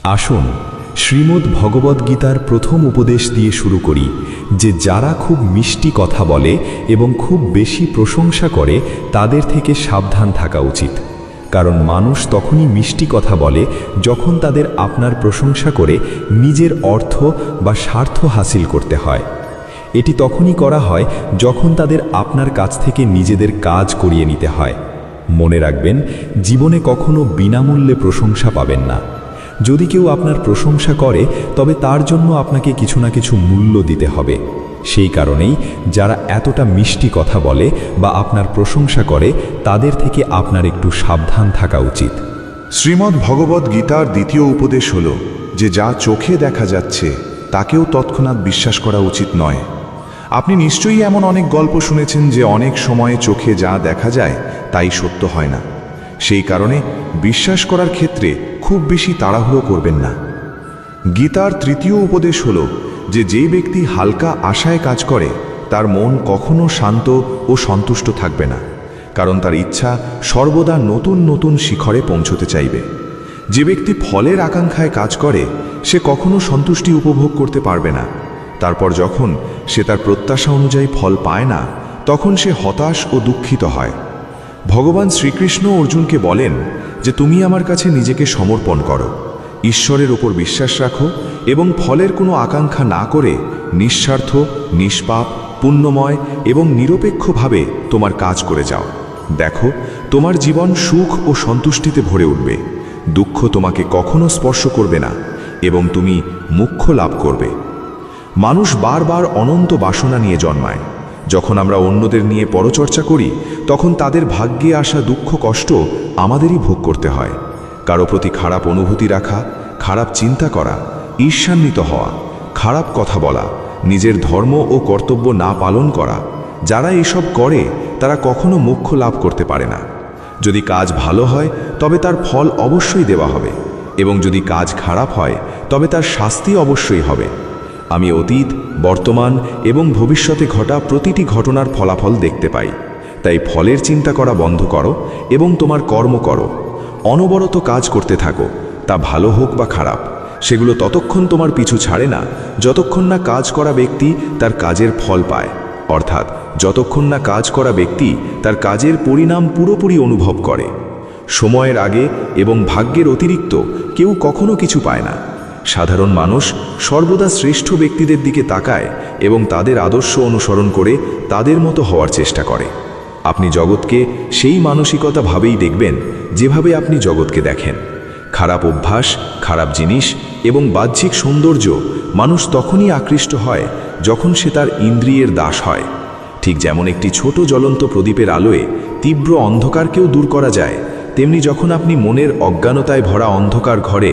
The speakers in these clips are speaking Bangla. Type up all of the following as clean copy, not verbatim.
আসুন শ্রীমদ্ ভগবদ্গীতার প্রথম উপদেশ দিয়ে শুরু করি যে যারা খুব মিষ্টি কথা বলে এবং খুব বেশি প্রশংসা করে তাদের থেকে সাবধান থাকা উচিত। কারণ মানুষ তখনই মিষ্টি কথা বলে যখন তাদের আপনার প্রশংসা করে নিজের অর্থ বা স্বার্থ হাসিল করতে হয়। এটি তখনই করা হয় যখন তাদের আপনার কাছ থেকে নিজেদের কাজ করিয়ে নিতে হয়। মনে রাখবেন, জীবনে কখনো বিনামূল্যে প্রশংসা পাবেন না। যদি কেউ আপনার প্রশংসা করে তবে তার জন্য আপনাকে কিছু না কিছু মূল্য দিতে হবে। সেই কারণেই যারা এতটা মিষ্টি কথা বলে বা আপনার প্রশংসা করে তাদের থেকে আপনার একটু সাবধান থাকা উচিত। শ্রীমদ্ ভগবদ গীতার দ্বিতীয় উপদেশ হল যে যা চোখে দেখা যাচ্ছে তাকেও তৎক্ষণাৎ বিশ্বাস করা উচিত নয়। আপনি নিশ্চয়ই এমন অনেক গল্প শুনেছেন যে অনেক সময়ে চোখে যা দেখা যায় তাই সত্য হয় না। সেই কারণে বিশ্বাস করার ক্ষেত্রে খুব বেশি তাড়াহুড়ো করবেন না। গীতার তৃতীয় উপদেশ হল যে যেই ব্যক্তি হালকা আশায় কাজ করে তার মন কখনো শান্ত ও সন্তুষ্ট থাকবে না, কারণ তার ইচ্ছা সর্বদা নতুন নতুন শিখরে পৌঁছতে চাইবে। যে ব্যক্তি ফলের আকাঙ্ক্ষায় কাজ করে সে কখনো সন্তুষ্টি উপভোগ করতে পারবে না। তারপর যখন সে তার প্রত্যাশা অনুযায়ী ফল পায় না তখন সে হতাশ ও দুঃখিত হয়। ভগবান শ্রীকৃষ্ণ অর্জুনকে বলেন যে তুমি আমার কাছে নিজেকে সমর্পণ করো, ঈশ্বরের ওপর বিশ্বাস রাখো এবং ফলের কোনো আকাঙ্ক্ষা না করে নিঃস্বার্থ, নিষ্পাপ, পুণ্যময় এবং নিরপেক্ষভাবে তোমার কাজ করে যাও। দেখো, তোমার জীবন সুখ ও সন্তুষ্টিতে ভরে উঠবে, দুঃখ তোমাকে কখনো স্পর্শ করবে না এবং তুমি মোক্ষ লাভ করবে। মানুষ বারবার অনন্ত বাসনা নিয়ে জন্মায়। যখন আমরা অন্যদের নিয়ে পরচর্চা করি তখন তাদের ভাগ্যে আসা দুঃখ কষ্ট আমাদেরই ভোগ করতে হয়। কারো প্রতি খারাপ অনুভূতি রাখা, খারাপ চিন্তা করা, ঈর্ষান্বিত হওয়া, খারাপ কথা বলা, নিজের ধর্ম ও কর্তব্য না পালন করা, যারা এসব করে তারা কখনো মোক্ষ লাভ করতে পারে না। যদি কাজ ভালো হয় তবে তার ফল অবশ্যই দেওয়া হবে, এবং যদি কাজ খারাপ হয় তবে তার শাস্তি অবশ্যই হবে। আমি অতীত, বর্তমান এবং ভবিষ্যতে ঘটা প্রতিটি ঘটনার ফলাফল দেখতে পাই। তাই ফলের চিন্তা করা বন্ধ করো এবং তোমার কর্ম করো। অনবরত কাজ করতে থাকো, তা ভালো হোক বা খারাপ। সেগুলো ততক্ষণ তোমার পিছু ছাড়ে না যতক্ষণ না কাজ করা ব্যক্তি তার কাজের ফল পায়, অর্থাৎ যতক্ষণ না কাজ করা ব্যক্তি তার কাজের পরিণাম পুরোপুরি অনুভব করে। সময়ের আগে এবং ভাগ্যের অতিরিক্ত কেউ কখনো কিছু পায় না। সাধারণ মানুষ সর্বদা শ্রেষ্ঠ ব্যক্তিদের দিকে তাকায় এবং তাদের আদর্শ অনুসরণ করে তাদের মতো হওয়ার চেষ্টা করে। আপনি জগৎকে সেই মানসিকতা ভাবেই দেখবেন যেভাবে আপনি জগৎকে দেখেন। খারাপ অভ্যাস, খারাপ জিনিস এবং বাহ্যিক সৌন্দর্য মানুষ তখনই আকৃষ্ট হয় যখন সে তার ইন্দ্রিয়ের দাস হয়। ঠিক যেমন একটি ছোট জ্বলন্ত প্রদীপের আলোয় তীব্র অন্ধকারকেও দূর করা যায়, তেমনি যখন আপনি মনের অজ্ঞানতায় ভরা অন্ধকার ঘরে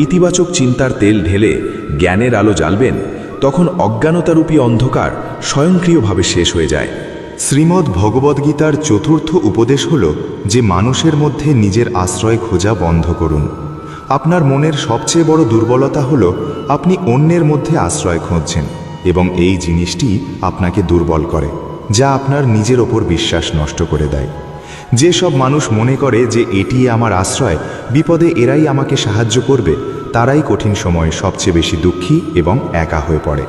ইতিবাচক চিন্তার তেল ঢেলে জ্ঞানের আলো জ্বালবেন, তখন অজ্ঞানতারূপী অন্ধকার স্বয়ংক্রিয়ভাবে শেষ হয়ে যায়। শ্রীমদ্ ভগবদ্গীতার চতুর্থ উপদেশ হল যে মানুষের মধ্যে নিজের আশ্রয় খোঁজা বন্ধ করুন। আপনার মনের সবচেয়ে বড় দুর্বলতা হল আপনি অন্যের মধ্যে আশ্রয় খুঁজছেন, এবং এই জিনিসটি আপনাকে দুর্বল করে, যা আপনার নিজের ওপর বিশ্বাস নষ্ট করে দেয়। যেসব মানুষ মনে করে যে এটি আমার আশ্রয়, বিপদে এরাই আমাকে সাহায্য করবে, তারাই কঠিন সময়ে সবচেয়ে বেশি দুঃখী এবং একা হয়ে পড়ে।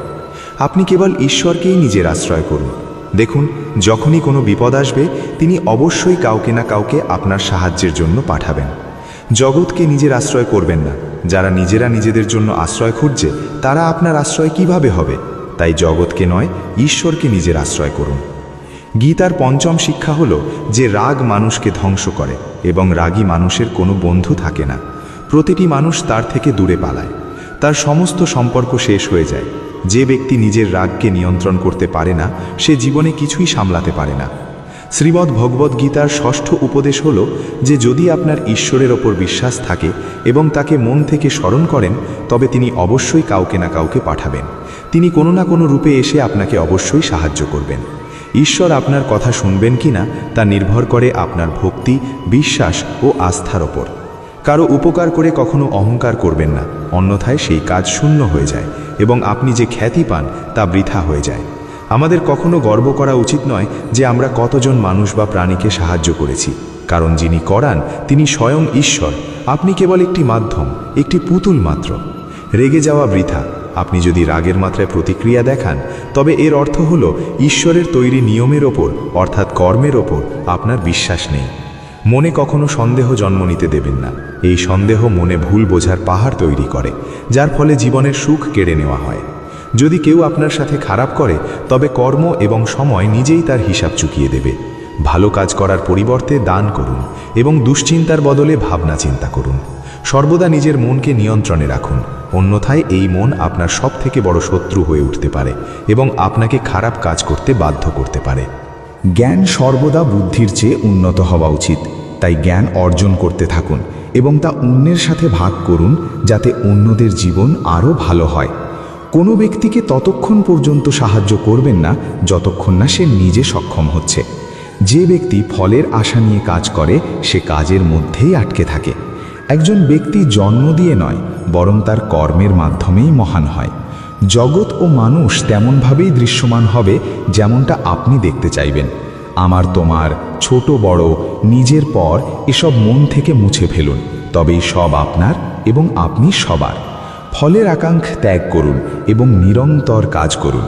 আপনি কেবল ঈশ্বরকেই নিজের আশ্রয় করুন। দেখুন, যখনই কোনো বিপদ আসবে তিনি অবশ্যই কাউকে না কাউকে আপনার সাহায্যের জন্য পাঠাবেন। জগৎকে নিজের আশ্রয় করবেন না। যারা নিজেরা নিজেদের জন্য আশ্রয় খুঁজছে তারা আপনার আশ্রয় কিভাবে হবে? তাই জগৎকে নয়, ঈশ্বরকে নিজের আশ্রয় করুন। গীতার পঞ্চম শিক্ষা হলো যে রাগ মানুষকে ধ্বংস করে এবং রাগী মানুষের কোনো বন্ধু থাকে না। প্রতিটি মানুষ তার থেকে দূরে পালায়, তার সমস্ত সম্পর্ক শেষ হয়ে যায়। যে ব্যক্তি নিজের রাগকে নিয়ন্ত্রণ করতে পারে না সে জীবনে কিছুই সামলাতে পারে না। শ্রীমদ্ ভগবদ্গীতার ষষ্ঠ উপদেশ হল যে যদি আপনার ঈশ্বরের ওপর বিশ্বাস থাকে এবং তাকে মন থেকে স্মরণ করেন তবে তিনি অবশ্যই কাউকে না কাউকে পাঠাবেন। তিনি কোনো না কোনো রূপে এসে আপনাকে অবশ্যই সাহায্য করবেন। ঈশ্বর আপনার কথা শুনবেন কিনা তা নির্ভর করে আপনার ভক্তি, বিশ্বাস ও আস্থার ওপর। কারো উপকার করে কখনো অহংকার করবেন না, অন্যথায় সেই কাজ শূন্য হয়ে যায় এবং আপনি যে খ্যাতি পান তা বৃথা হয়ে যায়। আমাদের কখনো গর্ব করা উচিত নয় যে আমরা কতজন মানুষ বা প্রাণীকে সাহায্য করেছি, কারণ যিনি করান তিনি স্বয়ং ঈশ্বর, আপনি কেবল একটি মাধ্যম, একটি পুতুল মাত্র। রেগে যাওয়া বৃথা। আপনি যদি রাগের মাত্রায় প্রতিক্রিয়া দেখান, তবে এর অর্থ হলো ঈশ্বরের তৈরি নিয়মের ওপর অর্থাৎ কর্মের ওপর আপনার বিশ্বাস নেই। মনে কখনো সন্দেহ জন্ম নিতে দেবেন না। এই সন্দেহ মনে ভুল বোঝার পাহাড় তৈরি করে, যার ফলে জীবনের সুখ কেড়ে নেওয়া হয়। যদি কেউ আপনার সাথে খারাপ করে, তবে কর্ম এবং সময় নিজেই তার হিসাব চুকিয়ে দেবে। ভালো কাজ করার পরিবর্তে দান করুন এবং দুশ্চিন্তার বদলে ভাবনা চিন্তা করুন। সর্বদা নিজের মনকে নিয়ন্ত্রণে রাখুন, অন্যথায় এই মন আপনার সবথেকে বড় শত্রু হয়ে উঠতে পারে এবং আপনাকে খারাপ কাজ করতে বাধ্য করতে পারে। জ্ঞান সর্বদা বুদ্ধির চেয়ে উন্নত হওয়া উচিত, তাই জ্ঞান অর্জন করতে থাকুন এবং তা অন্যের সাথে ভাগ করুন, যাতে অন্যদের জীবন আরও ভালো হয়। কোনো ব্যক্তিকে ততক্ষণ পর্যন্ত সাহায্য করবেন না যতক্ষণ না সে নিজে সক্ষম হচ্ছে। যে ব্যক্তি ফলের আশা নিয়ে কাজ করে, সে কাজের মধ্যেই আটকে থাকে। একজন ব্যক্তি জন্ম দিয়ে নয়, বরং তার কর্মের মাধ্যমেই মহান হয়। জগৎ ও মানুষ তেমনভাবেই দৃশ্যমান হবে যেমনটা আপনি দেখতে চাইবেন। আমার, তোমার, ছোট বড়, নিজের পর এসব মন থেকে মুছে ফেলুন, তবেই সব আপনার এবং আপনি সবার। ফলের আকাঙ্ক্ষা ত্যাগ করুন এবং নিরন্তর কাজ করুন।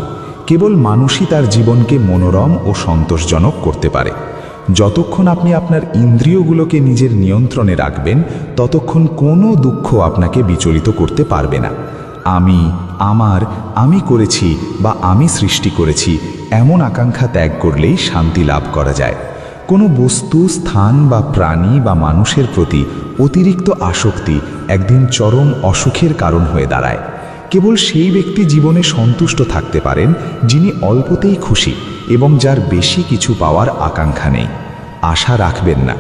কেবল মানুষই তার জীবনকে মনোরম ও সন্তোষজনক করতে পারে। যতক্ষণ আপনি আপনার ইন্দ্রিয়গুলোকে নিজের নিয়ন্ত্রণে রাখবেন, ততক্ষণ কোনো দুঃখ আপনাকে বিচলিত করতে পারবে না। আমি, আমার, আমি করেছি বা আমি সৃষ্টি করেছি এমন আকাঙ্ক্ষা ত্যাগ করলেই শান্তি লাভ করা যায়। কোনো বস্তু, স্থান বা প্রাণী বা মানুষের প্রতি অতিরিক্ত আসক্তি একদিন চরম অসুখের কারণ হয়ে দাঁড়ায়। কেবল সেই ব্যক্তি জীবনে সন্তুষ্ট থাকতে পারেন যিনি অল্পতেই খুশি এবং যার বেশি কিছু পাওয়ার আকাঙ্ক্ষা নেই। আশা রাখবেন না।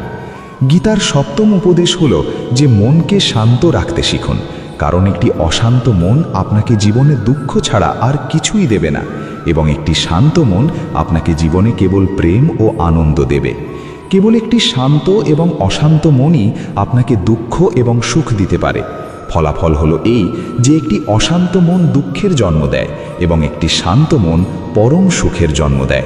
গীতার সপ্তম উপদেশ হলো যে মনকে শান্ত রাখতে শিখুন, কারণ একটি অশান্ত মন আপনাকে জীবনে দুঃখ ছাড়া আর কিছুই দেবে না, এবং একটি শান্ত মন আপনাকে জীবনে কেবল প্রেম ও আনন্দ দেবে। কেবল একটি শান্ত এবং অশান্ত মনই আপনাকে দুঃখ এবং সুখ দিতে পারে। ফলাফল হলো এই যে একটি অশান্ত মন দুঃখের জন্ম দেয় এবং একটি শান্ত মন পরম সুখের জন্ম দেয়।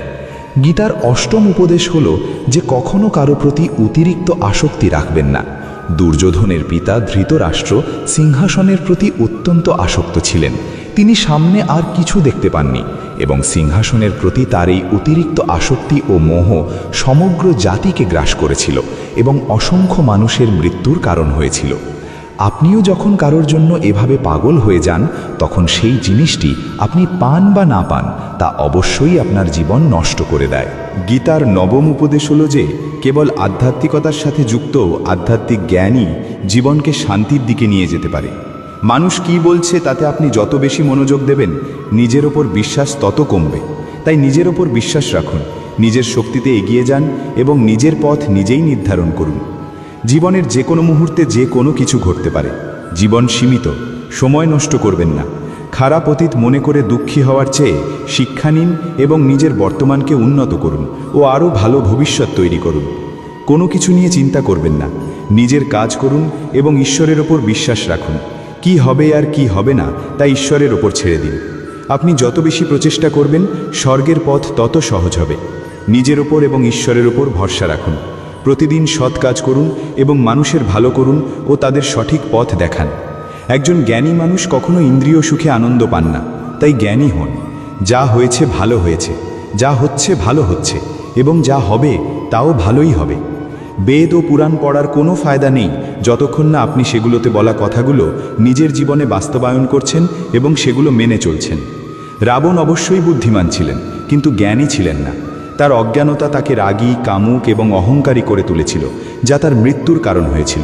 গীতার অষ্টম উপদেশ হলো যে কখনো কারো প্রতি অতিরিক্ত আসক্তি রাখবেন না। দুর্যোধনের পিতা ধৃতরাষ্ট্র সিংহাসনের প্রতি অত্যন্ত আসক্ত ছিলেন। তিনি সামনে আর কিছু দেখতে পাননি এবং সিংহাসনের প্রতি তার এই অতিরিক্ত আসক্তি ও মোহ সমগ্র জাতিকে গ্রাস করেছিল এবং অসংখ্য মানুষের মৃত্যুর কারণ হয়েছিল। আপনিও যখন কারোর জন্য এভাবে পাগল হয়ে যান, তখন সেই জিনিসটি আপনি পান বা না পান, তা অবশ্যই আপনার জীবন নষ্ট করে দেয়। গীতার নবম উপদেশ হলো যে কেবল আধ্যাত্মিকতার সাথে যুক্ত আধ্যাত্মিক জ্ঞানই জীবনকে শান্তির দিকে নিয়ে যেতে পারে। মানুষ কি বলছে তাতে আপনি যত বেশি মনোযোগ দেবেন, নিজের ওপর বিশ্বাস তত কমবে। তাই নিজের ওপর বিশ্বাস রাখুন, নিজের শক্তিতে এগিয়ে যান এবং নিজের পথ নিজেই নির্ধারণ করুন। জীবনের যে কোনো মুহূর্তে যে কোনো কিছু ঘটতে পারে। জীবন সীমিত, সময় নষ্ট করবেন না। খারাপ অতীত মনে করে দুঃখী হওয়ার চেয়ে শিক্ষা নিন এবং নিজের বর্তমানকে উন্নত করুন ও আরও ভালো ভবিষ্যৎ তৈরি করুন। কোনো কিছু নিয়ে চিন্তা করবেন না, নিজের কাজ করুন এবং ঈশ্বরের ওপর বিশ্বাস রাখুন। কি হবে আর কি হবে না তা ঈশ্বরের ওপর ছেড়ে দিন। আপনি যত বেশি প্রচেষ্টা করবেন, স্বর্গের পথ তত সহজ হবে। নিজের ওপর এবং ঈশ্বরের ওপর ভরসা রাখুন। প্রতিদিন সৎ কাজ করুন এবং মানুষের ভালো করুন ও তাদের সঠিক পথ দেখান। একজন জ্ঞানী মানুষ কখনো ইন্দ্রিয় সুখে আনন্দ পান না, তাই জ্ঞানী হন। যা হয়েছে ভালো হয়েছে, যা হচ্ছে ভালো হচ্ছে এবং যা হবে তাও ভালোই হবে। বেদ ও পুরাণ পড়ার কোনো ফায়দা নেই যতক্ষণ না আপনি সেগুলোতে বলা কথাগুলো নিজের জীবনে বাস্তবায়ন করছেন এবং সেগুলো মেনে চলছেন। রাবণ অবশ্যই বুদ্ধিমান ছিলেন, কিন্তু জ্ঞানী ছিলেন না। তার অজ্ঞানতা তাকে রাগী, কামুক এবং অহংকারী করে তুলেছিল, যা তার মৃত্যুর কারণ হয়েছিল।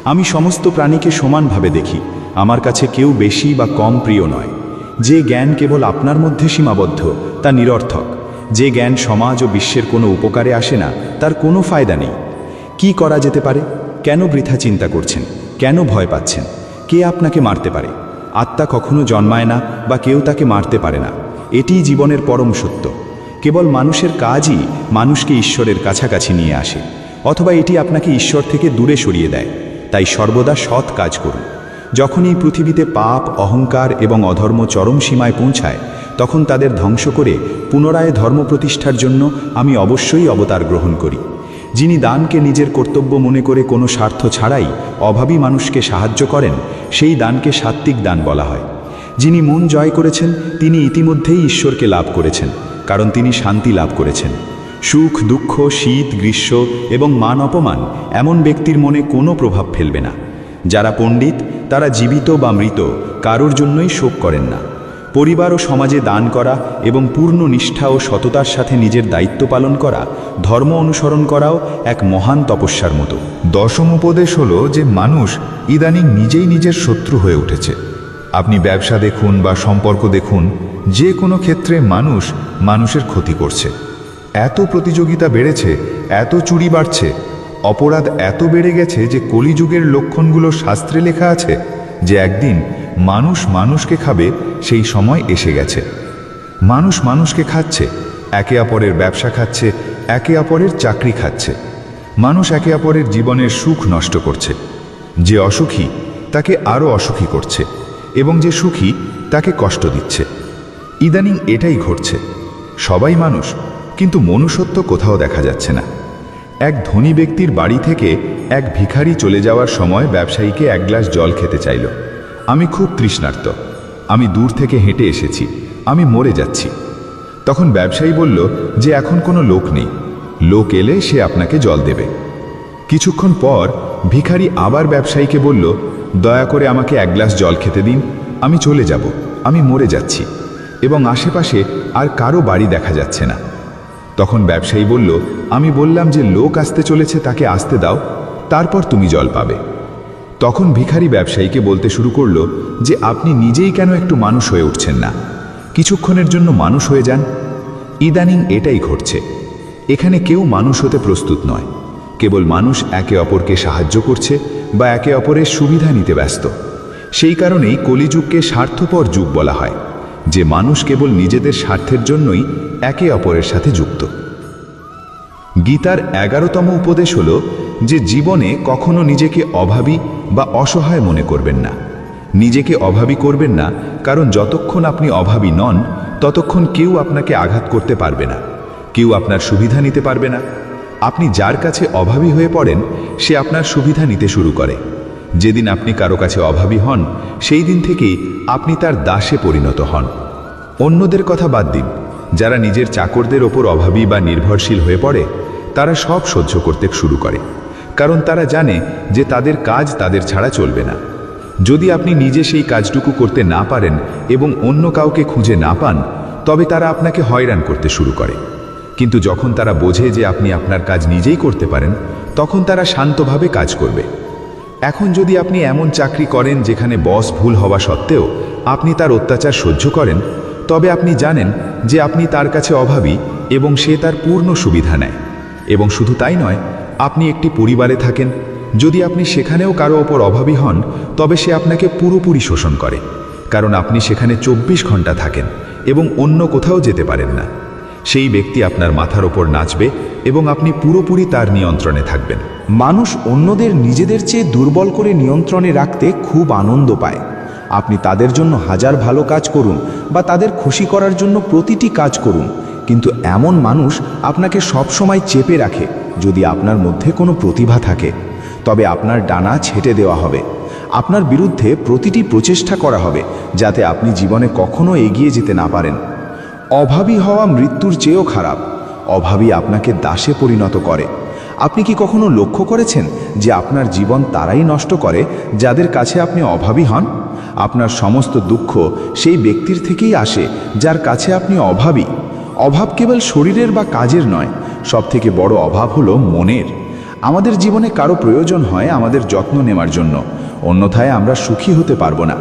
আমি সমস্ত প্রাণীকে সমানভাবে দেখি, আমার কাছে কেউ বেশি বা কম প্রিয় নয়। যে জ্ঞান কেবল আপনার মধ্যে সীমাবদ্ধ, তা নিরর্থক। যে জ্ঞান সমাজ ও বিশ্বের কোনো উপকারে আসে না, তার কোনো ফায়দা নেই। কি করা যেতে পারে? কেন বৃথা চিন্তা করছেন? কেন ভয় পাচ্ছেন? কে আপনাকে মারতে পারে? আত্মা কখনো জন্মায় না বা কেউ তাকে মারতে পারে না। এটিই জীবনের পরম সত্য। কেবল মানুষের কাজই মানুষকে ঈশ্বরের কাছাকাছি নিয়ে আসে, অথবা এটি আপনাকে ঈশ্বর থেকে দূরে সরিয়ে দেয়। তাই সর্বদা সৎ কাজ করুন। যখন এই পৃথিবীতে পাপ, অহংকার এবং অধর্ম চরম সীমায় পৌঁছায়, তখন তাদের ধ্বংস করে পুনরায় ধর্ম প্রতিষ্ঠার জন্য আমি অবশ্যই অবতার গ্রহণ করি। যিনি দানকে নিজের কর্তব্য মনে করে কোনো স্বার্থ ছাড়াই অভাবী মানুষকে সাহায্য করেন, সেই দানকে সাত্ত্বিক দান বলা হয়। যিনি মন জয় করেছেন তিনি ইতিমধ্যেই ঈশ্বরকে লাভ করেছেন, কারণ তিনি শান্তি লাভ করেছেন। সুখ, দুঃখ, শীত, গ্রীষ্ম এবং মান অপমান এমন ব্যক্তির মনে কোনো প্রভাব ফেলবে না। যারা পণ্ডিত তারা জীবিত বা মৃত কারোর জন্যই শোক করেন না। পরিবার ও সমাজে দান করা এবং পূর্ণ নিষ্ঠা ও সততার সাথে নিজের দায়িত্ব পালন করা, ধর্ম অনুসরণ করাও এক মহান তপস্যার মতো। দশম উপদেশ হলো যে মানুষ ইদানিং নিজেই নিজের শত্রু হয়ে উঠেছে। আপনি ব্যবসা দেখুন বা সম্পর্ক দেখুন, যে কোনো ক্ষেত্রে মানুষ মানুষের ক্ষতি করছে। এত প্রতিযোগিতা বেড়েছে, এত চুরি বাড়ছে, অপরাধ এত বেড়ে গেছে যে কলিযুগের লক্ষণগুলো শাস্ত্রে লেখা আছে যে একদিন মানুষ মানুষকে খাবে, সেই সময় এসে গেছে। মানুষ মানুষকে খাচ্ছে, একে অপরের ব্যবসা খাচ্ছে, একে অপরের চাকরি খাচ্ছে। মানুষ একে অপরের জীবনের সুখ নষ্ট করছে। যে অসুখী তাকে আরও অসুখী করছে এবং যে সুখী তাকে কষ্ট দিচ্ছে। ইদানিং এটাই ঘটছে। সবাই মানুষ, কিন্তু মনুষ্যত্ব কোথাও দেখা যাচ্ছে না। এক ধনী ব্যক্তির বাড়ি থেকে এক ভিখারি চলে যাওয়ার সময় ব্যবসায়ীকে এক গ্লাস জল খেতে চাইল। আমি খুব তৃষ্ণার্ত, আমি দূর থেকে হেঁটে এসেছি, আমি মরে যাচ্ছি। তখন ব্যবসায়ী বলল যে এখন কোনো লোক নেই, লোক এলে সে আপনাকে জল দেবে। কিছুক্ষণ পর ভিখারি আবার ব্যবসায়ীকে বলল, দয়া করে আমাকে এক গ্লাস জল খেতে দিন, আমি চলে যাব, আমি মরে যাচ্ছি এবং আশেপাশে আর কারো বাড়ি দেখা যাচ্ছে না। তখন ব্যবসায়ী বলল, আমি বললাম যে লোক আসতে চলেছে, তাকে আসতে দাও, তারপর তুমি জল পাবে। তখন ভিখারি ব্যবসায়ীকে বলতে শুরু করল যে আপনি নিজেই কেন একটু মানুষ হয়ে উঠছেন না, কিছুক্ষণের জন্য মানুষ হয়ে যান। ইদানিং এটাই ঘটছে। এখানে কেউ মানুষ হতে প্রস্তুত নয়, কেবল মানুষ একে অপরকে সাহায্য করছে বা একে অপরের সুবিধা নিতে ব্যস্ত। সেই কারণেই কলিযুগকে স্বার্থপর যুগ বলা হয়, যে মানুষ কেবল নিজেদের স্বার্থের জন্যই একে অপরের সাথে যুক্ত। গীতার 11তম উপদেশ হল যে জীবনে কখনো নিজেকে অভাবী বা অসহায় মনে করবেন না। নিজেকে অভাবী করবেন না, কারণ যতক্ষণ আপনি অভাবী নন ততক্ষণ কেউ আপনাকে আঘাত করতে পারবে না, কেউ আপনার সুবিধা নিতে পারবে না। আপনি যার কাছে অভাবী হয়ে পড়েন সে আপনার সুবিধা নিতে শুরু করে। যেদিন আপনি কারো কাছে অভাবী হন সেই দিন থেকেই আপনি তার দাসে পরিণত হন। অন্যদের কথা বাদ দিন, যারা নিজের চাকরদের ওপর অভাবী বা নির্ভরশীল হয়ে পড়ে তারা সব সহ্য করতে শুরু করে, কারণ তারা জানে যে তাদের কাজ তাদের ছাড়া চলবে না। যদি আপনি নিজে সেই কাজটুকু করতে না পারেন এবং অন্য কাউকে খুঁজে না পান, তবে তারা আপনাকে হয়রান করতে শুরু করে। কিন্তু যখন তারা বোঝে যে আপনি আপনার কাজ নিজেই করতে পারেন, তখন তারা শান্তভাবে কাজ করবে। এখন যদি আপনি এমন চাকরি করেন যেখানে বস ভুল হওয়া সত্ত্বেও আপনি তার অত্যাচার সহ্য করেন, তবে আপনি জানেন যে আপনি তার কাছে অভাবী এবং সে তার পূর্ণ সুবিধা নেয়। এবং শুধু তাই নয়, আপনি একটি পরিবারে থাকেন, যদি আপনি সেখানেও কারো ওপর অভাবী হন তবে সে আপনাকে পুরোপুরি শোষণ করে, কারণ আপনি সেখানে 24 ঘন্টা থাকেন এবং অন্য কোথাও যেতে পারেন না। সেই ব্যক্তি আপনার মাথার ওপর নাচবে এবং আপনি পুরোপুরি তার নিয়ন্ত্রণে থাকবেন। মানুষ অন্যদের নিজেদের চেয়ে দুর্বল করে নিয়ন্ত্রণে রাখতে খুব আনন্দ পায়। আপনি তাদের জন্য হাজার ভালো কাজ করুন বা তাদের খুশি করার জন্য প্রতিটি কাজ করুন, কিন্তু এমন মানুষ আপনাকে সবসময় চেপে রাখে। যদি আপনার মধ্যে কোনো প্রতিভা থাকে তবে আপনার ডানা ছেঁটে দেওয়া হবে। আপনার বিরুদ্ধে প্রতিটি প্রচেষ্টা করা হবে যাতে আপনি জীবনে কখনো এগিয়ে যেতে না পারেন। অভাবী হওয়া মৃত্যুর চেয়েও খারাপ। অভাবী আপনাকে দাসে পরিণত করে। আপনি কি কখনো লক্ষ্য করেছেন যে আপনার জীবন তারাই নষ্ট করে যাদের কাছে আপনি অভাবী হন? আপনার সমস্ত দুঃখ সেই ব্যক্তির থেকেই আসে যার কাছে আপনি অভাবী। অভাব কেবল শরীরের বা কাজের নয়, সবথেকে বড় অভাব হলো মনের। আমাদের জীবনে কারো প্রয়োজন হয় আমাদের যত্ন নেওয়ার জন্য, অন্যথায় আমরা সুখী হতে পারবো না।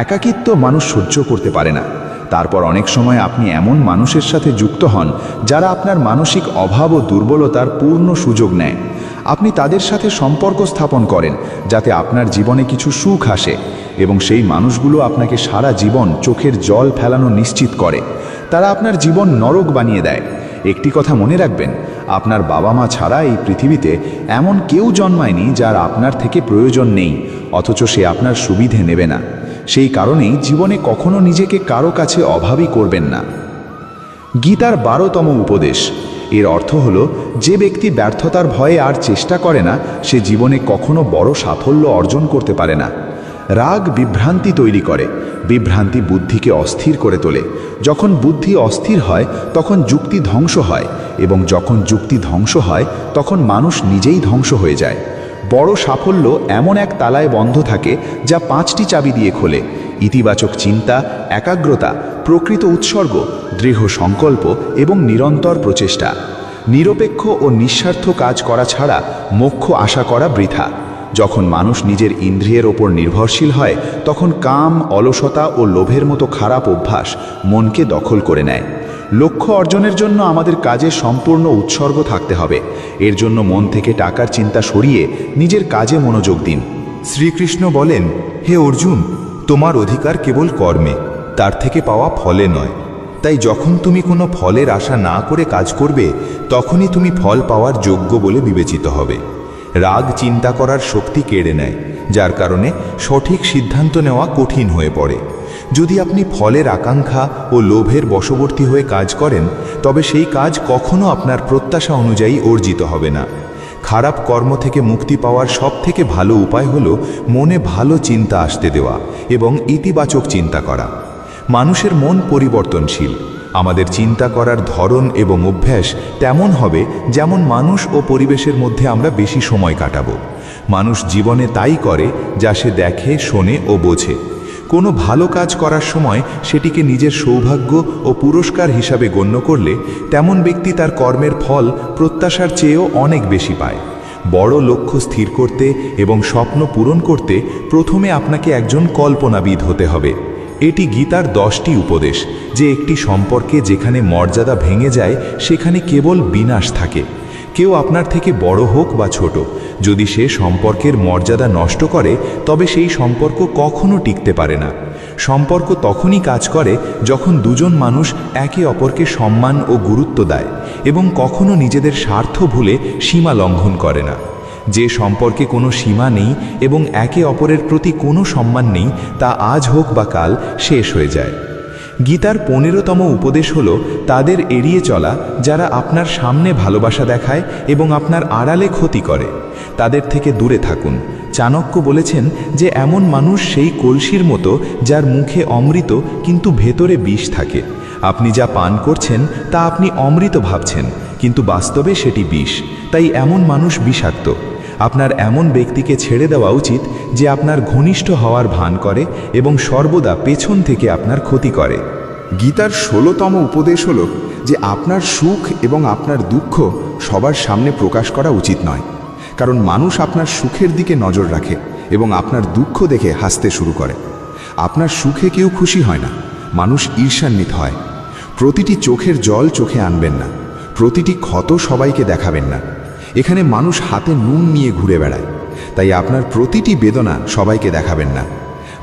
একাকিত্ব মানুষ সহ্য করতে পারে না। তারপর অনেক সময় আপনি এমন মানুষের সাথে যুক্ত হন যারা আপনার মানসিক অভাব ও দুর্বলতার পূর্ণ সুযোগ নেয়। আপনি তাদের সাথে সম্পর্ক স্থাপন করেন যাতে আপনার জীবনে কিছু সুখ আসে, এবং সেই মানুষগুলো আপনাকে সারা জীবন চোখের জল ফেলানো নিশ্চিত করে। তারা আপনার জীবন নরক বানিয়ে দেয়। একটি কথা মনে রাখবেন, আপনার বাবা মা ছাড়া এই পৃথিবীতে এমন কেউ জন্মায়নি যার আপনার থেকে প্রয়োজন নেই, অথচ সে আপনার সুবিধে নেবে না। সেই কারণেই জীবনে কখনো নিজেকে কারো কাছে অভাবী করবেন না। গীতার 12তম উপদেশ, এর অর্থ হলো যে ব্যক্তি ব্যর্থতার ভয়ে আর চেষ্টা করে না সে জীবনে কখনো বড় সাফল্য অর্জন করতে পারে না। রাগ বিভ্রান্তি তৈরি করে, বিভ্রান্তি বুদ্ধিকে অস্থির করে তোলে। যখন বুদ্ধি অস্থির হয় তখন যুক্তি ধ্বংস হয়, এবং যখন যুক্তি ধ্বংস হয় তখন মানুষ নিজেই ধ্বংস হয়ে যায়। বড় সাফল্য এমন এক তালায় বন্ধ থাকে যা 5টি চাবি দিয়ে খোলে: ইতিবাচক চিন্তা, একাগ্রতা, প্রকৃত উৎসর্গ, দৃঢ় সংকল্প এবং নিরন্তর প্রচেষ্টা। নিরপেক্ষ ও নিঃস্বার্থ কাজ করা ছাড়া মোক্ষ আশা করা বৃথা। যখন মানুষ নিজের ইন্দ্রিয়ের ওপর নির্ভরশীল হয় তখন কাম, অলসতা ও লোভের মতো খারাপ অভ্যাস মনকে দখল করে নেয়। লক্ষ্য অর্জনের জন্য আমাদের কাজে সম্পূর্ণ উৎসর্গ থাকতে হবে। এর জন্য মন থেকে টাকার চিন্তা সরিয়ে নিজের কাজে মনোযোগ দিন। শ্রীকৃষ্ণ বলেন, হে অর্জুন, তোমার অধিকার কেবল কর্মে, তার থেকে পাওয়া ফলে নয়। তাই যখন তুমি কোনো ফলের আশা না করে কাজ করবে তখনই তুমি ফল পাওয়ার যোগ্য বলে বিবেচিত হবে। রাগ চিন্তা করার শক্তি কেড়ে নেয়, যার কারণে সঠিক সিদ্ধান্ত নেওয়া কঠিন হয়ে পড়ে। যদি আপনি ফলের আকাঙ্ক্ষা ও লোভের বশবর্তী হয়ে কাজ করেন তবে সেই কাজ কখনো আপনার প্রত্যাশা অনুযায়ী অর্জিত হবে না। খারাপ কর্ম থেকে মুক্তি পাওয়ার সবথেকে ভালো উপায় হলো মনে ভালো চিন্তা আসতে দেওয়া এবং ইতিবাচক চিন্তা করা। মানুষের মন পরিবর্তনশীল। আমাদের চিন্তা করার ধরন এবং অভ্যাস তেমন হবে যেমন মানুষ ও পরিবেশের মধ্যে আমরা বেশি সময় কাটাবো। মানুষ জীবনে তাই করে যা সে দেখে, শোনে ও বোঝে। কোনো ভালো কাজ করার সময় সেটিকে নিজের সৌভাগ্য ও পুরস্কার হিসাবে গণ্য করলে তেমন ব্যক্তি তার কর্মের ফল প্রত্যাশার চেয়েও অনেক বেশি পায়। বড় লক্ষ্য স্থির করতে এবং স্বপ্ন পূরণ করতে প্রথমে আপনাকে একজন কল্পনাবিদ হতে হবে। এটি গীতার 10টি উপদেশ, যে একটি সম্পর্কে যেখানে মর্যাদা ভেঙে যায় সেখানে কেবল বিনাশ থাকে। কেউ আপনার থেকে বড় হোক বা ছোট, যদি সে সম্পর্কের মর্যাদা নষ্ট করে তবে সেই সম্পর্ক কখনো টিকতে পারে না। সম্পর্ক তখনই কাজ করে যখন দুজন মানুষ একে অপরকে সম্মান ও গুরুত্ব দেয় এবং কখনো নিজেদের স্বার্থ ভুলে সীমা লঙ্ঘন করে না। যে সম্পর্কে কোনো সীমা নেই এবং একে অপরের প্রতি কোনো সম্মান নেই তা আজ হোক বা কাল শেষ হয়ে যায়। গীতার 15তম উপদেশ হলো তাদের এড়িয়ে চলা যারা আপনার সামনে ভালোবাসা দেখায় এবং আপনার আড়ালে ক্ষতি করে। তাদের থেকে দূরে থাকুন। চাণক্য বলেছেন যে এমন মানুষ সেই কলসির মতো যার মুখে অমৃত কিন্তু ভেতরে বিষ থাকে। আপনি যা পান করছেন তা আপনি অমৃত ভাবছেন, কিন্তু বাস্তবে সেটি বিষ। তাই এমন মানুষ বিষাক্ত। আপনার এমন ব্যক্তিকে ছেড়ে দেওয়া উচিত যে আপনার ঘনিষ্ঠ হওয়ার ভান করে এবং সর্বদা পেছন থেকে আপনার ক্ষতি করে। গীতার 16তম উপদেশ হলো যে আপনার সুখ এবং আপনার দুঃখ সবার সামনে প্রকাশ করা উচিত নয়, কারণ মানুষ আপনার সুখের দিকে নজর রাখে এবং আপনার দুঃখ দেখে হাসতে শুরু করে। আপনার সুখে কেউ খুশি হয় না, মানুষ ঈর্ষান্বিত হয়। প্রতিটি চোখের জল চোখে আনবেন না, প্রতিটি ক্ষত সবাইকে দেখাবেন না। এখানে মানুষ হাতে নুন নিয়ে ঘুরে বেড়ায়, তাই আপনার প্রতিটি বেদনা সবাইকে দেখাবেন না।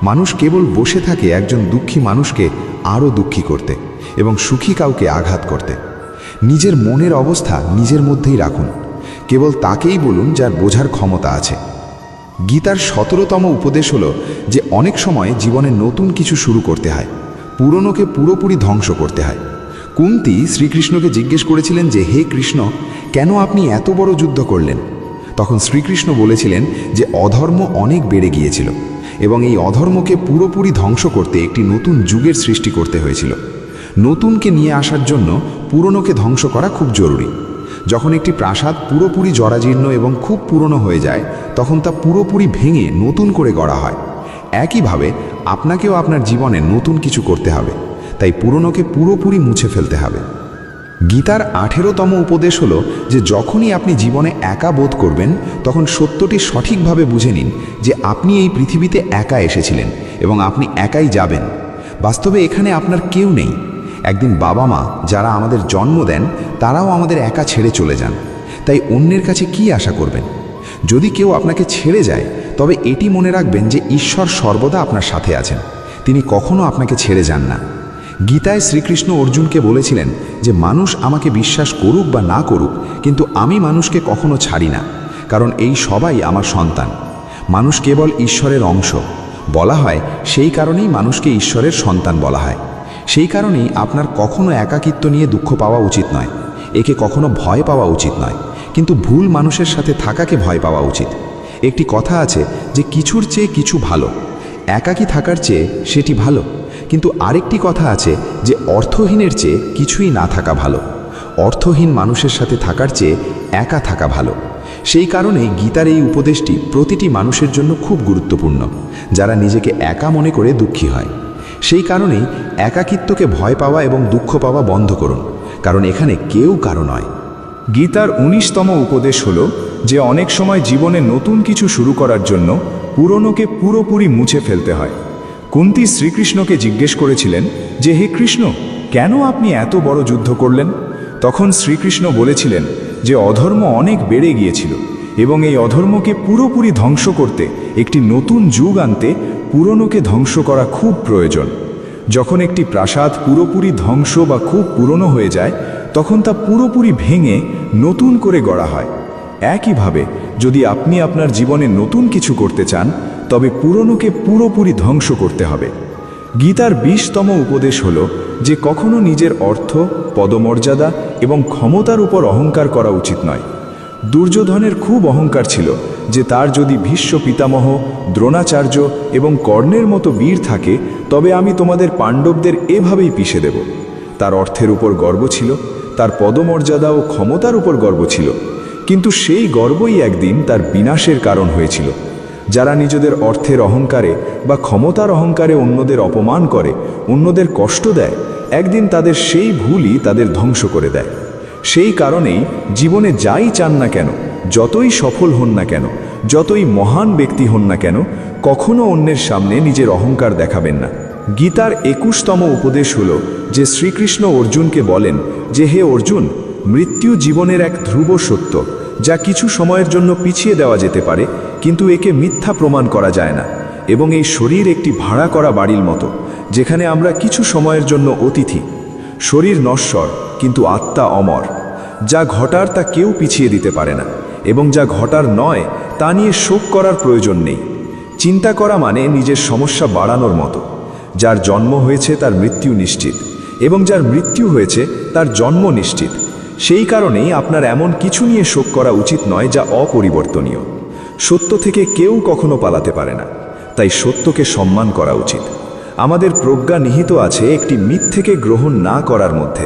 মানুষ কেবল বসে থাকে একজন দুঃখী মানুষকে আরও দুঃখী করতে এবং সুখী কাউকে আঘাত করতে। নিজের মনের অবস্থা নিজের মধ্যেই রাখুন, কেবল তাকেই বলুন যার বোঝার ক্ষমতা আছে। গীতার 17তম উপদেশ হলো যে অনেক সময় জীবনে নতুন কিছু শুরু করতে হয়, পুরনোকে পুরোপুরি ধ্বংস করতে হয়। কুন্তী শ্রীকৃষ্ণকে জিজ্ঞেস করেছিলেন যে, হে কৃষ্ণ, কেন আপনি এত বড় যুদ্ধ করলেন? তখন শ্রীকৃষ্ণ বলেছিলেন যে অধর্ম অনেক বেড়ে গিয়েছিল এবং এই অধর্মকে পুরোপুরি ধ্বংস করতে একটি নতুন যুগের সৃষ্টি করতে হয়েছিল। নতুনকে নিয়ে আসার জন্য পুরনোকে ধ্বংস করা খুব জরুরি। যখন একটি প্রাসাদ পুরোপুরি জরাজীর্ণ এবং খুব পুরনো হয়ে যায় তখন তা পুরোপুরি ভেঙে নতুন করে গড়া হয়। একইভাবে আপনাকেও আপনার জীবনে নতুন কিছু করতে হবে, তাই পুরনোকে পুরোপুরি মুছে ফেলতে হবে। গীতার 18তম উপদেশ হলো যে যখনই আপনি জীবনে একা বোধ করবেন তখন সত্যটি সঠিকভাবে বুঝে নিন যে আপনি এই পৃথিবীতে একা এসেছিলেন এবং আপনি একাই যাবেন। বাস্তবে এখানে আপনার কেউ নেই। একদিন বাবা মা যারা আমাদের জন্ম দেন তারাও আমাদের একা ছেড়ে চলে যান, তাই অন্যের কাছে কি আশা করবেন? যদি কেউ আপনাকে ছেড়ে যায় তবে এটি মনে রাখবেন যে ঈশ্বর সর্বদা আপনার সাথে আছেন, তিনি কখনো আপনাকে ছেড়ে যান না। গীতায় শ্রীকৃষ্ণ অর্জুনকে বলেছিলেন যে মানুষ আমাকে বিশ্বাস করুক বা না করুক, কিন্তু আমি মানুষকে কখনো ছাড়ি না, কারণ এই সবাই আমার সন্তান। মানুষ কেবল ঈশ্বরের অংশ। বলা হয় সেই কারণেই মানুষকে ঈশ্বরের সন্তান বলা হয়। সেই কারণেই আপনার কখনো একাকিত্ব নিয়ে দুঃখ পাওয়া উচিত নয়। একে কখনো ভয় পাওয়া উচিত নয়, কিন্তু ভুল মানুষের সাথে থাকাকে ভয় পাওয়া উচিত। একটি কথা আছে যে কিছুর চেয়ে কিছু ভালো, একাকী থাকার চেয়ে সেটি ভালো। কিন্তু আরেকটি কথা আছে যে অর্থহীনের চেয়ে কিছুই না থাকা ভালো। অর্থহীন মানুষের সাথে থাকার চেয়ে একা থাকা ভালো। সেই কারণেই গীতার এই উপদেশটি প্রতিটি মানুষের জন্য খুব গুরুত্বপূর্ণ, যারা নিজেকে একা মনে করে দুঃখী হয়। সেই কারণেই একাকিত্বকে ভয় পাওয়া এবং দুঃখ পাওয়া বন্ধ করুন, কারণ এখানে কেউ কারো নয়। গীতার ১৯তম উপদেশ হল যে অনেক সময় জীবনে নতুন কিছু শুরু করার জন্য পুরনোকে পুরোপুরি মুছে ফেলতে হয়। কুন্তী শ্রীকৃষ্ণকে জিজ্ঞেস করেছিলেন যে, হে কৃষ্ণ, কেন আপনি এত বড় যুদ্ধ করলেন? তখন শ্রীকৃষ্ণ বলেছিলেন যে অধর্ম অনেক বেড়ে গিয়েছিল এবং এই অধর্মকে পুরোপুরি ধ্বংস করতে একটি নতুন যুগ আনতে পুরনোকে ধ্বংস করা খুব প্রয়োজন। যখন একটি প্রাসাদ পুরোপুরি ধ্বংস বা খুব পুরনো হয়ে যায়, তখন তা পুরোপুরি ভেঙে নতুন করে গড়া হয়। একইভাবে যদি আপনি আপনার জীবনে নতুন কিছু করতে চান, তবে পুরনোকে পুরোপুরি ধ্বংস করতে হবে। গীতার ২০তম উপদেশ হল যে কখনো নিজের অর্থ, পদমর্যাদা এবং ক্ষমতার উপর অহংকার করা উচিত নয়। দুর্যোধনের খুব অহংকার ছিল যে তার যদি ভীষ্ম পিতামহ, দ্রোণাচার্য এবং কর্ণের মতো বীর থাকে, তবে আমি তোমাদের পাণ্ডবদের এভাবেই পিষে দেব। তার অর্থের উপর গর্ব ছিল, তার পদমর্যাদা ও ক্ষমতার উপর গর্ব ছিল, কিন্তু সেই গর্বই একদিন তার বিনাশের কারণ হয়েছিল। যারা নিজেদের অর্থের অহংকারে বা ক্ষমতার অহংকারে অন্যদের অপমান করে, অন্যদের কষ্ট দেয়, একদিন তাদের সেই ভুলই তাদের ধ্বংস করে দেয়। সেই কারণেই জীবনে যাই চান না কেন, যতই সফল হন না কেন, যতই মহান ব্যক্তি হন না কেন, কখনো অন্যের সামনে নিজের অহংকার দেখাবেন না। গীতার ২১তম উপদেশ হল যে শ্রীকৃষ্ণ অর্জুনকে বলেন যে, হে অর্জুন, মৃত্যু জীবনের এক ধ্রুব সত্য, যা কিছু সময়ের জন্য পিছিয়ে দেওয়া যেতে পারে, কিন্তু একে মিথ্যা প্রমাণ করা যায় না। এবং এই শরীর একটি ভাড়া করা বাড়ির মতো, যেখানে আমরা কিছু সময়ের জন্য অতিথি। শরীর নশ্বর, কিন্তু আত্মা অমর। যা ঘটার তা কেউ পিছিয়ে দিতে পারে না, এবং যা ঘটার নয় তা নিয়ে শোক করার প্রয়োজন নেই। চিন্তা করা মানে নিজের সমস্যা বাড়ানোর মতো। যার জন্ম হয়েছে তার মৃত্যু নিশ্চিত, এবং যার মৃত্যু হয়েছে তার জন্ম নিশ্চিত। সেই কারণেই আপনার এমন কিছু নিয়ে শোক করা উচিত নয় যা অপরিবর্তনীয়। সত্য থেকে কেউ কখনো পালাতে পারে না, তাই সত্যকে সম্মান করা উচিত। আমাদের প্রজ্ঞা নিহিত আছে একটি মিথ্যেকে গ্রহণ না করার মধ্যে।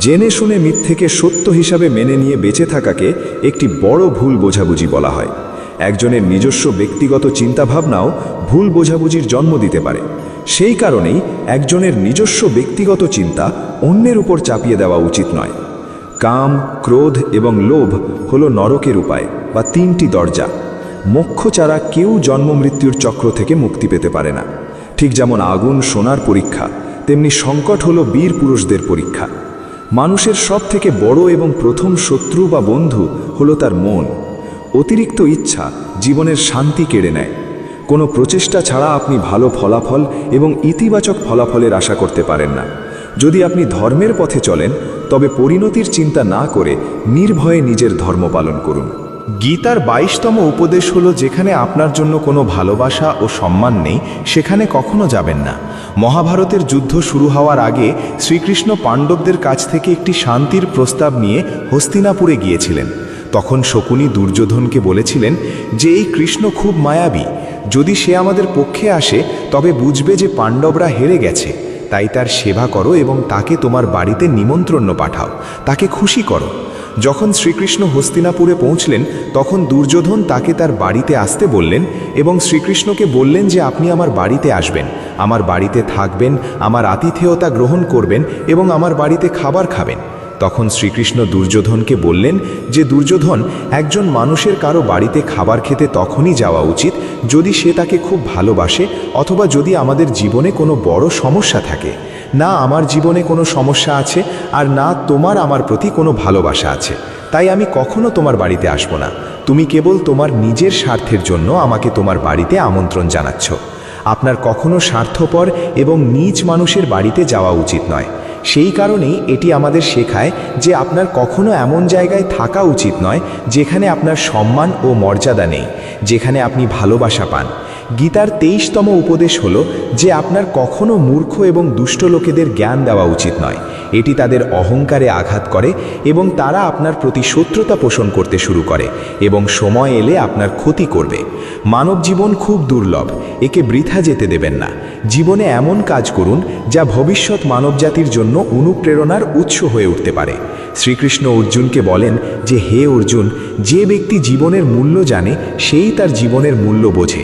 জেনে শুনে মিথ্যেকে সত্য হিসাবে মেনে নিয়ে বেঁচে থাকাকে একটি বড় ভুল বোঝাবুঝি বলা হয়। একজনের নিজস্ব ব্যক্তিগত চিন্তাভাবনাও ভুল বোঝাবুঝির জন্ম দিতে পারে। সেই কারণেই একজনের নিজস্ব ব্যক্তিগত চিন্তা অন্যের উপর চাপিয়ে দেওয়া উচিত নয়। কাম, ক্রোধ এবং লোভ হলো নরকের উপায় বা ৩টি দরজা। মোক্ষ ছাড়া কেউ জন্ম মৃত্যুর চক্র থেকে মুক্তি পেতে পারে না। ঠিক যেমন আগুন সোনার পরীক্ষা, তেমনি সংকট হলো বীর পুরুষদের পরীক্ষা। মানুষের সব থেকে বড় এবং প্রথম শত্রু বা বন্ধু হলো তার মন। অতিরিক্ত ইচ্ছা জীবনের শান্তি কেড়ে নেয়। কোনো প্রচেষ্টা ছাড়া আপনি ভালো ফলাফল এবং ইতিবাচক ফলাফলের আশা করতে পারেন না। যদি আপনি ধর্মের পথে চলেন, তবে পরিণতির চিন্তা না করে নির্ভয়ে নিজের ধর্ম পালন করুন। গীতার ২২তম উপদেশ হলো, যেখানে আপনার জন্য কোনো ভালোবাসা ও সম্মান নেই, সেখানে কখনো যাবেন না। মহাভারতের যুদ্ধ শুরু হওয়ার আগে শ্রীকৃষ্ণ পাণ্ডবদের কাছ থেকে একটি শান্তির প্রস্তাব নিয়ে হস্তিনাপুরে গিয়েছিলেন। তখন শকুনি দুর্যোধনকে বলেছিলেন যে এই কৃষ্ণ খুব মায়াবী, যদি সে আমাদের পক্ষে আসে তবে বুঝবে যে পাণ্ডবরা হেরে গেছে। তাই তার সেবা করো এবং তাকে তোমার বাড়িতে নিমন্ত্রণ পাঠাও, তাকে খুশি করো। যখন শ্রীকৃষ্ণ হস্তিনাপুরে পৌঁছলেন, তখন দুর্যোধন তাকে তার বাড়িতে আসতে বললেন এবং শ্রীকৃষ্ণকে বললেন যে আপনি আমার বাড়িতে আসবেন, আমার বাড়িতে থাকবেন, আমার আতিথেয়তা গ্রহণ করবেন এবং আমার বাড়িতে খাবার খাবেন। তখন শ্রীকৃষ্ণ দুর্যোধনকে বললেন যে দুর্যোধন, একজন মানুষের কারো বাড়িতে খাবার খেতে তখনই যাওয়া উচিত যদি সে তাকে খুব ভালোবাসে, অথবা যদি আমাদের জীবনে কোনো বড় সমস্যা থাকে। না আমার জীবনে কোনো সমস্যা আছে, আর না তোমার আমার প্রতি কোনো ভালোবাসা আছে, তাই আমি কখনো তোমার বাড়িতে আসব না। তুমি কেবল তোমার নিজের স্বার্থের জন্য আমাকে তোমার বাড়িতে আমন্ত্রণ জানাচ্ছ। আপনার কখনো স্বার্থপর এবং নীচ মানুষের বাড়িতে যাওয়া উচিত নয়। সেই কারণেই এটি আমাদের শেখায় যে আপনার কখনো এমন জায়গায় থাকা উচিত নয় যেখানে আপনার সম্মান ও মর্যাদা নেই, যেখানে আপনি ভালোবাসা পান। গীতার ২৩তম উপদেশ হলো যে আপনার কখনো মূর্খ এবং দুষ্ট লোকেদের জ্ঞান দেওয়া উচিত নয়। এটি তাদের অহংকারে আঘাত করে এবং তারা আপনার প্রতি শত্রুতা পোষণ করতে শুরু করে এবং সময় এলে আপনার ক্ষতি করবে। মানব জীবন খুব দুর্লভ, একে বৃথা যেতে দেবেন না। জীবনে এমন কাজ করুন যা ভবিষ্যৎ মানবজাতির জন্য অনুপ্রেরণার উৎস হয়ে উঠতে পারে। শ্রীকৃষ্ণ অর্জুনকে বলেন যে, হে অর্জুন, যে ব্যক্তি জীবনের মূল্য জানে সেই তার জীবনের মূল্য বোঝে।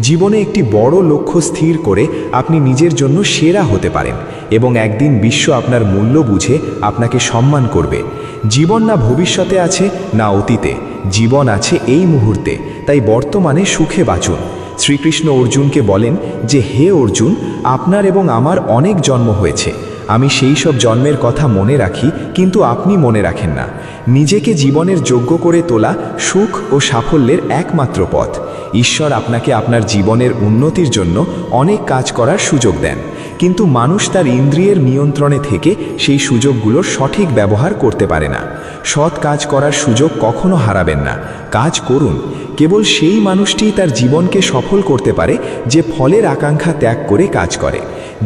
জীবনে একটি বড় লক্ষ্য স্থির করে আপনি নিজের জন্য সেরা হতে পারেন এবং একদিন বিশ্ব আপনার মূল্য বুঝে আপনাকে সম্মান করবে। জীবন না ভবিষ্যতে আছে না অতীতে, জীবন আছে এই মুহূর্তে, তাই বর্তমানে সুখে বাঁচুন। শ্রীকৃষ্ণ অর্জুনকে বলেন যে, হে অর্জুন, আপনার এবং আমার অনেক জন্ম হয়েছে, আমি সেই সব জন্মের কথা মনে রাখি, কিন্তু আপনি মনে রাখেন না। নিজেকে জীবনের যোগ্য করে তোলা সুখ ও সাফল্যের একমাত্র পথ। ঈশ্বর আপনাকে আপনার জীবনের উন্নতির জন্য অনেক কাজ করার সুযোগ দেন, কিন্তু মানুষ তার ইন্দ্রিয়ের নিয়ন্ত্রণে থেকে সেই সুযোগগুলোর সঠিক ব্যবহার করতে পারে না। সৎ কাজ করার সুযোগ কখনো হারাবেন না, কাজ করুন। কেবল সেই মানুষটিই তার জীবনকে সফল করতে পারে যে ফলের আকাঙ্ক্ষা ত্যাগ করে কাজ করে।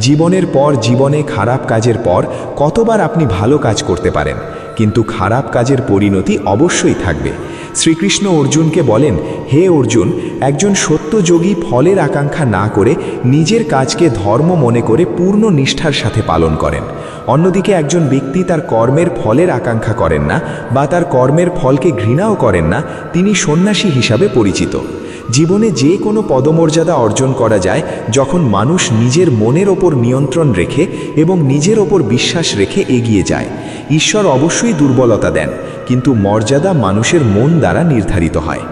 জীবনের পর জীবনে খারাপ কাজের পর কতবার আপনি ভালো কাজ করতে পারেন, কিন্তু খারাপ কাজের পরিণতি অবশ্যই থাকবে। শ্রীকৃষ্ণ অর্জুনকে বলেন, হে অর্জুন, একজন সত্যযোগী ফলের আকাঙ্ক্ষা না করে নিজের কাজকে ধর্ম মনে করে পূর্ণ নিষ্ঠার সাথে পালন করেন। অন্যদিকে একজন ব্যক্তি তার কর্মের ফলের আকাঙ্ক্ষা করেন না বা তার কর্মের ফলকে ঘৃণাও করেন না, তিনি সন্ন্যাসী হিসাবে পরিচিত। জীবনে যে কোনো পদমর্যাদা অর্জন করা যায় যখন মানুষ নিজের মনের ওপর নিয়ন্ত্রণ রেখে এবং নিজের ওপর বিশ্বাস রেখে এগিয়ে যায়। ঈশ্বর অবশ্যই দুর্বলতা দেন, কিন্তু মর্যাদা মানুষের মন দ্বারা নির্ধারিত হয়।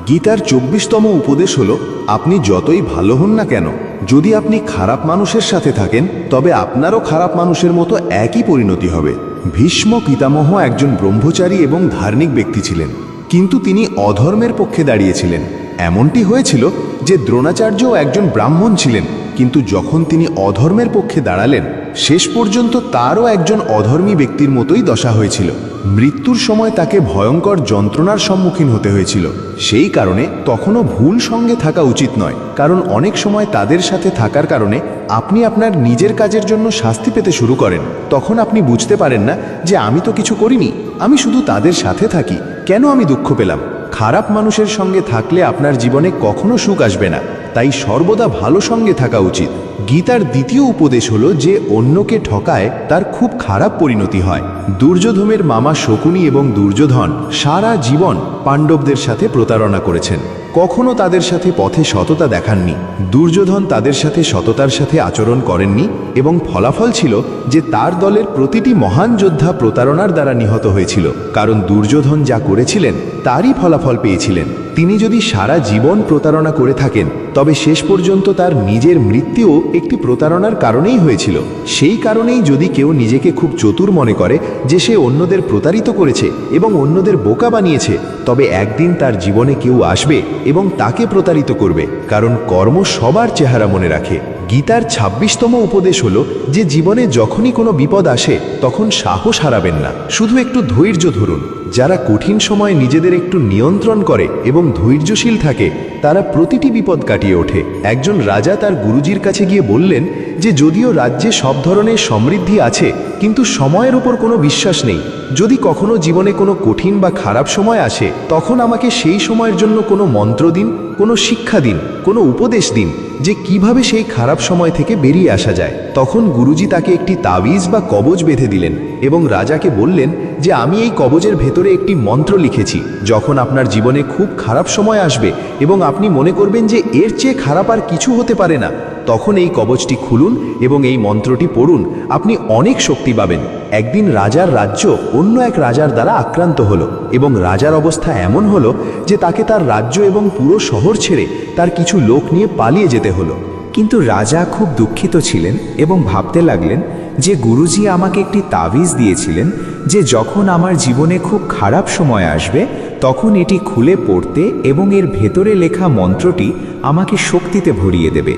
গীতার 24তম উপদেশ হলো, আপনি যতই ভালো হন না কেন, যদি আপনি খারাপ মানুষের সাথে থাকেন তবে আপনারও খারাপ মানুষের মতো একই পরিণতি হবে। ভীষ্ম পিতামহ একজন ব্রহ্মচারী এবং ধার্মিক ব্যক্তি ছিলেন, কিন্তু তিনি অধর্মের পক্ষে দাঁড়িয়েছিলেন। এমনটি হয়েছিল যে দ্রোণাচার্যও একজন ব্রাহ্মণ ছিলেন, কিন্তু যখন তিনি অধর্মের পক্ষে দাঁড়ালেন শেষ পর্যন্ত তারও একজন অধর্মী ব্যক্তির মতোই দশা হয়েছিল। মৃত্যুর সময় তাকে ভয়ঙ্কর যন্ত্রণার সম্মুখীন হতে হয়েছিল। সেই কারণে তখনও ভুল সঙ্গে থাকা উচিত নয়, কারণ অনেক সময় তাদের সাথে থাকার কারণে আপনি আপনার নিজের কাজের জন্য শাস্তি পেতে শুরু করেন। তখন আপনি বুঝতে পারেন না যে আমি তো কিছু করিনি, আমি শুধু তাদের সাথে থাকি, কেন আমি দুঃখ পেলাম। খারাপ মানুষের সঙ্গে থাকলে আপনার জীবনে কখনো সুখ আসবে না, তাই সর্বদা ভালো সঙ্গে থাকা উচিত। গীতার দ্বিতীয় উপদেশ হলো যে অন্যকে ঠকায় তার খুব খারাপ পরিণতি হয়। দুর্যোধনের মামা শকুনি এবং দুর্যোধন সারা জীবন পাণ্ডবদের সাথে প্রতারণা করেছেন, কখনো তাদের সাথে পথে সততা দেখাননি। দুর্যোধন তাদের সাথে সততার সাথে আচরণ করেননি এবং ফলাফল ছিল যে তার দলের প্রতিটি মহান যোদ্ধা প্রতারণার দ্বারা নিহত হয়েছিল, কারণ দুর্যোধন যা করেছিলেন তারই ফলাফল পেয়েছিলেন। তিনি যদি সারা জীবন প্রতারণা করে থাকেন তবে শেষ পর্যন্ত তার নিজের মৃত্যুও একটি প্রতারণার কারণেই হয়েছিল। সেই কারণেই যদি কেউ নিজেকে খুব চতুর মনে করে যে সে অন্যদের প্রতারিত করেছে এবং অন্যদের বোকা বানিয়েছে, তবে একদিন তার জীবনে কেউ আসবে এবং তাকে প্রতারিত করবে, কারণ কর্ম সবার চেহারা মনে রাখে। গীতার 26তম উপদেশ হলো যে জীবনে যখনই কোনো বিপদ আসে তখন সাহস হারাবেন না, শুধু একটু ধৈর্য ধরুন। যারা কঠিন সময় নিজেদের একটু নিয়ন্ত্রণ করে এবং ধৈর্যশীল থাকে তারা প্রতিটি বিপদ কাটিয়ে ওঠে। একজন রাজা তার গুরুজির কাছে গিয়ে বললেন যে যদিও রাজ্যে সব ধরনের সমৃদ্ধি আছে কিন্তু সময়ের উপর কোনো বিশ্বাস নেই। যদি কখনো জীবনে কোনো কঠিন বা খারাপ সময় আসে তখন আমাকে সেই সময়ের জন্য কোনো মন্ত্র দিন, কোনো শিক্ষা দিন, কোনো উপদেশ দিন যে কিভাবে সেই খারাপ সময় থেকে বেরিয়ে আসা যায়। তখন গুরুজি তাকে একটি তাবিজ বা কবজ বেঁধে দিলেন এবং রাজাকে বললেন যে আমি এই কবজের ভেতরে একটি মন্ত্র লিখেছি, যখন আপনার জীবনে খুব খারাপ সময় আসবে এবং আপনি মনে করবেন যে এর চেয়ে খারাপ আর কিছু হতে পারে না, তখন এই কবজটি খুলুন এবং এই মন্ত্রটি পড়ুন, আপনি অনেক শক্তি পাবেন। একদিন রাজার রাজ্য অন্য এক রাজার দ্বারা আক্রান্ত হলো এবং রাজার অবস্থা এমন হলো যে তাকে তার রাজ্য এবং পুরো শহর ছেড়ে তার কিছু লোক নিয়ে পালিয়ে যেতে হলো। কিন্তু রাজা খুব দুঃখিত ছিলেন এবং ভাবতে লাগলেন যে গুরুজি আমাকে একটি তাবিজ দিয়েছিলেন যে যখন আমার জীবনে খুব খারাপ সময় আসবে তখন এটি খুলে পড়তে এবং এর ভেতরে লেখা মন্ত্রটি আমাকে শক্তিতে ভরিয়ে দেবে।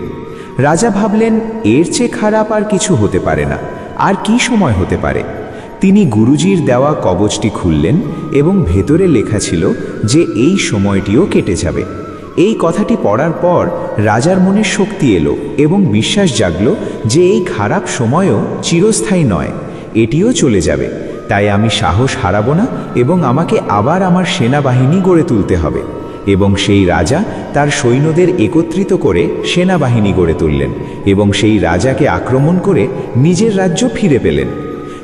রাজা ভাবলেন এর চেয়ে খারাপ আর কিছু হতে পারে না, আর কি সময় হতে পারে। তিনি গুরুজির দেওয়া কবচটি খুললেন এবং ভেতরে লেখা ছিল যে এই সময়টিও কেটে যাবে। এই কথাটি পড়ার পর রাজার মনে শক্তি এলো এবং বিশ্বাস জাগলো যে এই খারাপ সময়ও চিরস্থায়ী নয়। এটিও চলে যাবে, তাই আমি সাহস হারাবো না এবং আমাকে আবার আমার সেনাবাহিনী গড়ে তুলতে হবে। এবং সেই রাজা তার সৈন্যদের একত্রিত করে সেনাবাহিনী গড়ে তুললেন এবং সেই রাজাকে আক্রমণ করে নিজের রাজ্য ফিরে পেলেন।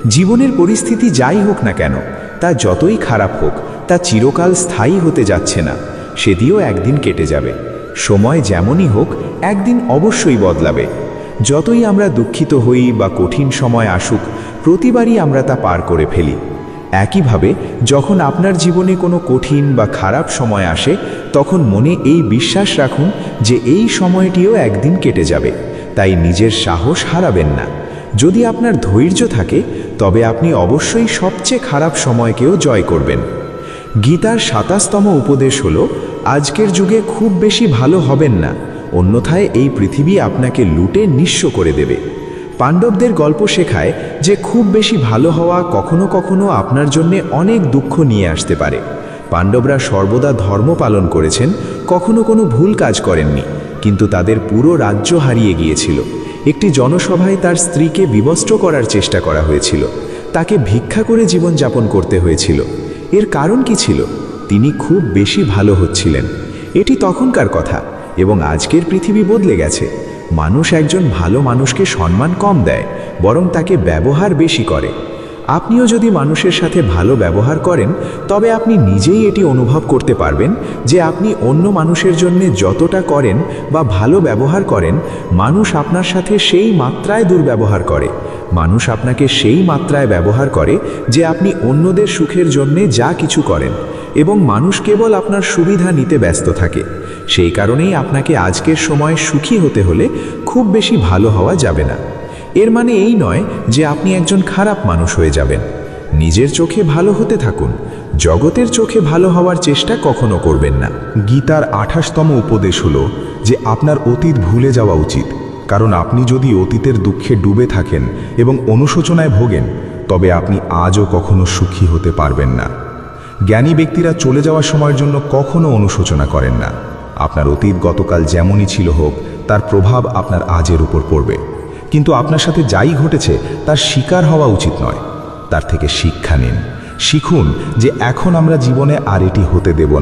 জীবনের পরিস্থিতি যাই হোক না কেন, তা যতই খারাপ হোক, তা চিরকাল স্থায়ী হতে যাচ্ছে না, সেটিও একদিন কেটে যাবে। সময় যেমনই হোক, একদিন অবশ্যই বদলাবে। যতই আমরা দুঃখিত হই বা কঠিন সময় আসুক, প্রতিবারই আমরা তা পার করে ফেলি। একইভাবে যখন আপনার জীবনে কোনো কঠিন বা খারাপ সময় আসে, তখন মনে এই বিশ্বাস রাখুন যে এই সময়টিও একদিন কেটে যাবে। তাই নিজের সাহস হারাবেন না। যদি আপনার ধৈর্য থাকে, তবে আপনি অবশ্যই সবচেয়ে খারাপ সময়কেও জয় করবেন। গীতার ২৭তম উপদেশ হল, আজকের যুগে খুব বেশি ভালো হবেন না, অন্যথায় এই পৃথিবী আপনাকে লুটে নিঃস্ব করে দেবে। পাণ্ডবদের গল্প শেখায় যে খুব বেশি ভালো হওয়া কখনো কখনো আপনার জন্যে অনেক দুঃখ নিয়ে আসতে পারে। পাণ্ডবরা সর্বদা ধর্ম পালন করেছেন, কখনো কোনো ভুল কাজ করেননি, কিন্তু তাদের পুরো রাজ্য হারিয়ে গিয়েছিল। একটি জনসভায় তার স্ত্রীকে বিবস্ত্র করার চেষ্টা করা হয়েছিল, তাকে ভিক্ষা করে জীবনযাপন করতে হয়েছিল। এর কারণ কি ছিল? তিনি খুব বেশি ভালো হচ্ছিলেন। এটি তখনকার কথা, এবং আজকের পৃথিবী বদলে গেছে। মানুষ একজন ভালো মানুষকে সম্মান কম দেয়, বরং তাকে ব্যবহার বেশি করে। আপনিও যদি মানুষের সাথে ভালো ব্যবহার করেন, তবে আপনি নিজেই এটি অনুভব করতে পারবেন যে আপনি অন্য মানুষের জন্য যতটা করেন বা ভালো ব্যবহার করেন, মানুষ আপনার সাথে সেই মাত্রায় দুর্ব্যবহার করে। মানুষ আপনাকে সেই মাত্রায় ব্যবহার করে যে আপনি অন্যদের সুখের জন্য যা কিছু করেন, এবং মানুষ কেবল আপনার সুবিধা নিতে ব্যস্ত থাকে। সেই কারণেই আপনাকে আজকের সময় সুখী হতে হলে খুব বেশি ভালো হওয়া যাবে না। এর মানে এই নয় যে আপনি একজন খারাপ মানুষ হয়ে যাবেন। নিজের চোখে ভালো হতে থাকুন, জগতের চোখে ভালো হওয়ার চেষ্টা কখনো করবেন না। গীতার ২৮তম উপদেশ হল যে আপনার অতীত ভুলে যাওয়া উচিত, কারণ আপনি যদি অতীতের দুঃখে ডুবে থাকেন এবং অনুশোচনায় ভোগেন, তবে আপনি আজও কখনো সুখী হতে পারবেন না। জ্ঞানী ব্যক্তিরা চলে যাওয়ার সময়ের জন্য কখনো অনুশোচনা করেন না। আপনার অতীত গতকাল যেমনই ছিল হোক, তার প্রভাব আপনার আজের উপর পড়বে। কিন্তু আপনার সাথে যাই ঘটেছে তার শিকার হওয়া উচিত নয়, তার থেকে শিক্ষা নিন। শিখুন যে এখন আমরা জীবনে আর এটি হতে দেব না।